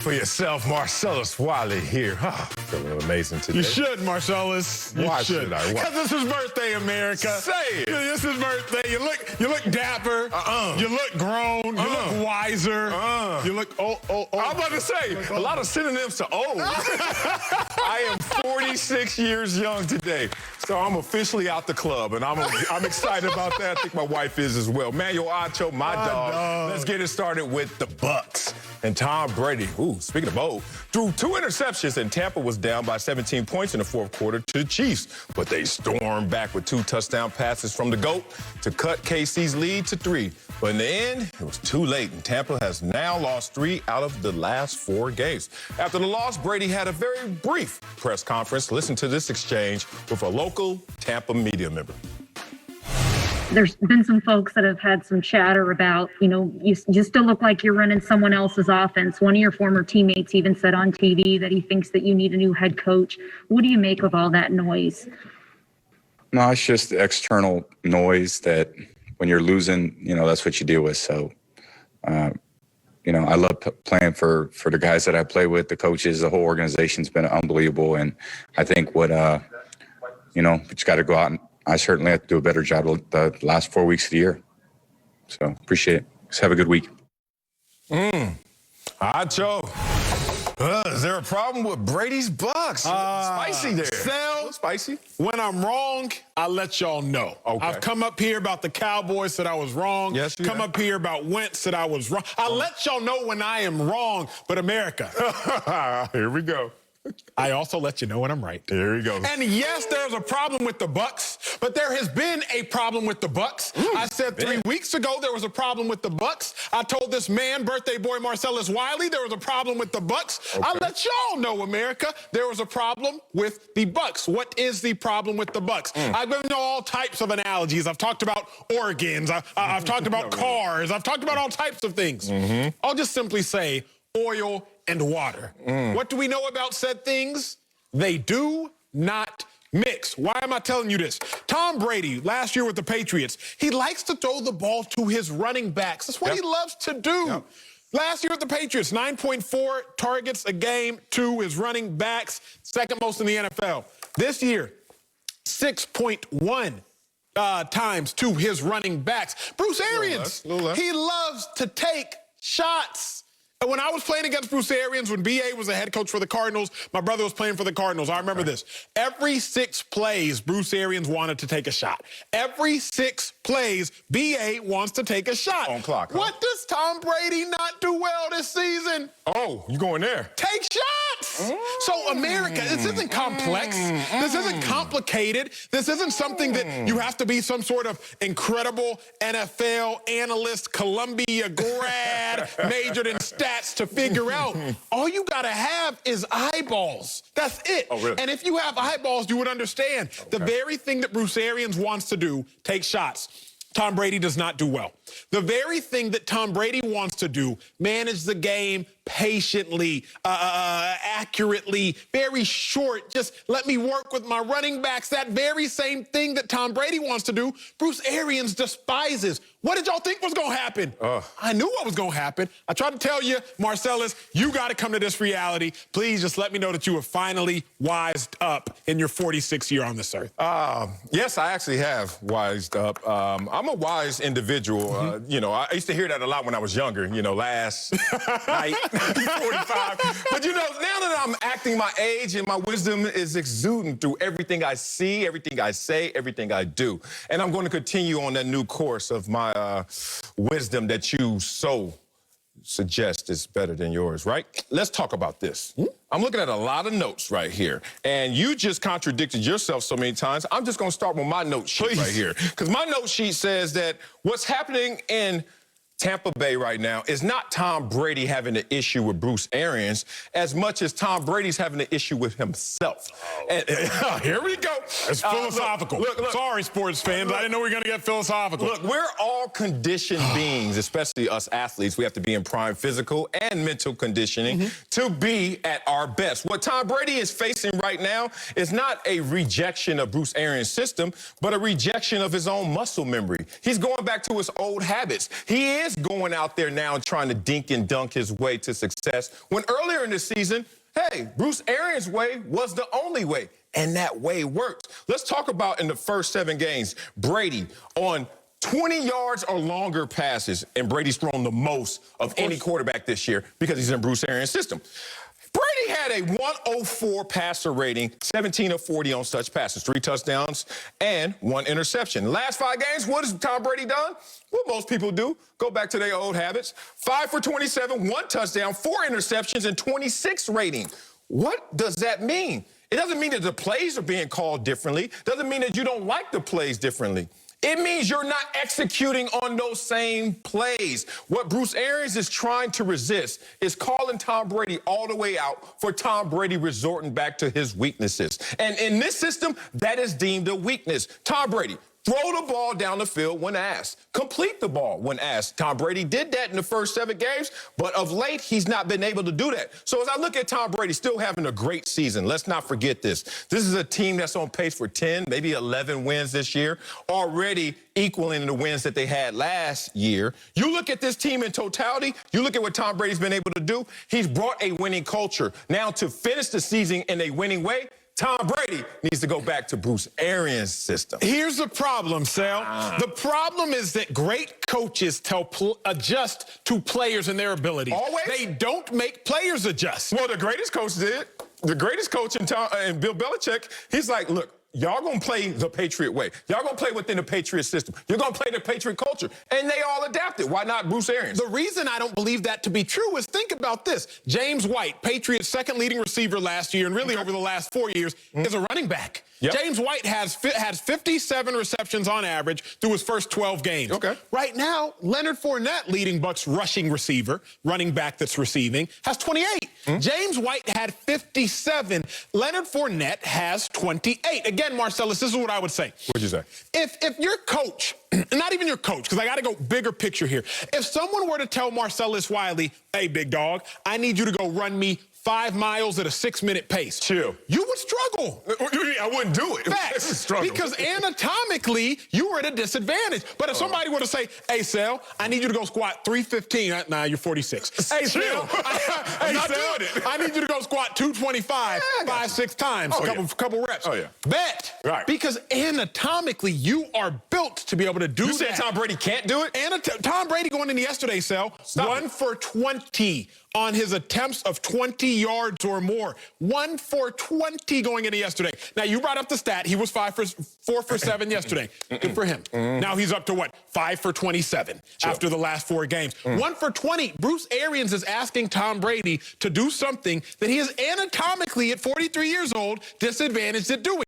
For yourself, Marcellus Wiley here. Feeling amazing today. You should, Marcellus. Why should I? Because it's his birthday, America. Say it. It's his birthday. You look dapper. You look grown. You look wiser. You look I'm about to say, a lot of synonyms to old. I am 46 years young today, so I'm officially out the club, and I'm excited about that. I think my wife is as well. Manuel Acho, my dog. Let's get it started with the Bucs. And Tom Brady, speaking of old, threw 2 interceptions, and Tampa was down by 17 points in the fourth quarter to the Chiefs. But they stormed back with 2 touchdown passes from the GOAT to cut KC's lead to 3. But in the end, it was too late, and Tampa has now lost 3 out of the last 4 games. After the loss, Brady had a very brief press conference. Listen to this exchange with a local Tampa media member. There's been some folks that have had some chatter about, you still look like you're running someone else's offense. One of your former teammates even said on TV that he thinks that you need a new head coach. What do you make of all that noise? No, it's just external noise that when you're losing, that's what you deal with. So, I love playing for the guys that I play with, the coaches, the whole organization's been unbelievable. And I think what, we just got to go out and I certainly have to do a better job the last 4 weeks of the year. So appreciate it. Just have a good week. Acho. Is there a problem with Brady's Bucs? Spicy there. Sal, spicy. When I'm wrong, I let y'all know. Okay. I've come up here about the Cowboys, said I was wrong. Yes, you come have. up here about Wentz, said I was wrong. I let y'all know when I am wrong, but America. Here we go. I also let you know when I'm right. Here we go. And yes, there's a problem with the Bucs, but there has been a problem with the Bucs. I said 3 weeks ago there was a problem with the Bucs. I told this man, birthday boy Marcellus Wiley, there was a problem with the Bucs. Okay. I let y'all know, America, there was a problem with the Bucs. What is the problem with the Bucs? I've given all types of analogies. I've talked about organs. I've talked about cars. I've talked about all types of things. I'll just simply say oil and water. What do we know about said things? They do not mix. Why am I telling you this? Tom Brady, last year with the Patriots, he likes to throw the ball to his running backs. That's what he loves to do. Last year with the Patriots, 9.4 targets a game to his running backs, second most in the NFL. This year, 6.1 times to his running backs. Bruce Arians, he loves to take shots. When I was playing against Bruce Arians, when B.A. was the head coach for the Cardinals, my brother was playing for the Cardinals. I remember this. Every 6 plays, Bruce Arians wanted to take a shot. Every 6 plays, B.A. wants to take a shot. On clock. What does Tom Brady not do well this season? Oh, you going there? Take shots. So, America, this isn't complex. This isn't complicated. This isn't something that you have to be some sort of incredible NFL analyst, Columbia grad, majored in stats to figure out. All you got to have is eyeballs. That's it. Oh, really? And if you have eyeballs, you would understand. The very thing that Bruce Arians wants to do, take shots, Tom Brady does not do well. The very thing that Tom Brady wants to do, manage the game patiently, accurately, very short, just let me work with my running backs. That very same thing that Tom Brady wants to do, Bruce Arians despises. What did y'all think was going to happen? I knew what was going to happen. I tried to tell you, Marcellus, you got to come to this reality. Please just let me know that you have finally wised up in your 46th year on this earth. Yes, I actually have wised up. I'm a wise individual. I used to hear that a lot when I was younger, last night, 45. But, now that I'm acting my age and my wisdom is exuding through everything I see, everything I say, everything I do. And I'm going to continue on that new course of my wisdom that you so suggest is better than yours, right? Let's talk about this. I'm looking at a lot of notes right here, and you just contradicted yourself so many times. I'm just going to start with my note sheet right here, because my note sheet says that what's happening in Tampa Bay right now is not Tom Brady having an issue with Bruce Arians as much as Tom Brady's having an issue with himself. And here we go. It's philosophical. Look. Sorry, sports fans. I didn't know we were going to get philosophical. Look, we're all conditioned beings, especially us athletes. We have to be in prime physical and mental conditioning to be at our best. What Tom Brady is facing right now is not a rejection of Bruce Arians' system, but a rejection of his own muscle memory. He's going back to his old habits. He is going out there now and trying to dink and dunk his way to success, when earlier in the season, hey, Bruce Arians' way was the only way, and that way worked. Let's talk about in the first 7 games, Brady on 20 yards or longer passes, and Brady's thrown the most of any quarterback this year because he's in Bruce Arians' system. Brady had a 104 passer rating, 17 of 40 on such passes, 3 touchdowns and 1 interception. Last 5 games, what has Tom Brady done? What most people do, go back to their old habits. 5 for 27, 1 touchdown, 4 interceptions, and 26 rating. What does that mean? It doesn't mean that the plays are being called differently. Doesn't mean that you don't like the plays differently. It means you're not executing on those same plays. What Bruce Arians is trying to resist is calling Tom Brady all the way out for Tom Brady resorting back to his weaknesses. And in this system, that is deemed a weakness. Tom Brady, throw the ball down the field when asked. Complete the ball when asked. Tom Brady did that in the first 7 games, but of late, he's not been able to do that. So as I look at Tom Brady still having a great season, let's not forget this. This is a team that's on pace for 10, maybe 11 wins this year, already equaling the wins that they had last year. You look at this team in totality, you look at what Tom Brady's been able to do, he's brought a winning culture. Now to finish the season in a winning way, Tom Brady needs to go back to Bruce Arians' system. Here's the problem, Sal. The problem is that great coaches adjust to players and their abilities. Always? They don't make players adjust. Well, the greatest coach did. The greatest coach in Bill Belichick, he's like, look, y'all gonna play the Patriot way. Y'all gonna play within the Patriot system. You're gonna play the Patriot culture. And they all adapted. Why not Bruce Arians? The reason I don't believe that to be true is think about this. James White, Patriots' second leading receiver last year, and really over the last 4 years, is a running back. Yep. James White has 57 receptions on average through his first 12 games. Okay. Right now, Leonard Fournette, leading Bucs rushing receiver, running back that's receiving, has 28. James White had 57. Leonard Fournette has 28. Again, Marcellus, this is what I would say. What'd you say? If your coach, not even your coach, because I got to go bigger picture here. If someone were to tell Marcellus Wiley, hey, big dog, I need you to go run me 5 miles at a 6-minute pace. Chill. You would struggle. I wouldn't do it. Facts. Because anatomically, you were at a disadvantage. But if somebody were to say, hey, Sal, I need you to go squat 315. Nah, you're 46. Hey, Sal, I'm not doing it. I need you to go squat 225 5-6 times, couple reps. Oh, yeah. Bet. Right. Because anatomically, you are built to be able to do that. You said Tom Brady can't do it? Tom Brady going into yesterday, Sal, 1 for 20 on his attempts of 20 yards or more. 1 for 20 going into yesterday. Now, you brought up the stat. He was 4 for 7 yesterday. Good for him. Now he's up to what? 5 for 27 after the last 4 games. 1 for 20. Bruce Arians is asking Tom Brady to do something that he is anatomically, at 43 years old, disadvantaged at doing.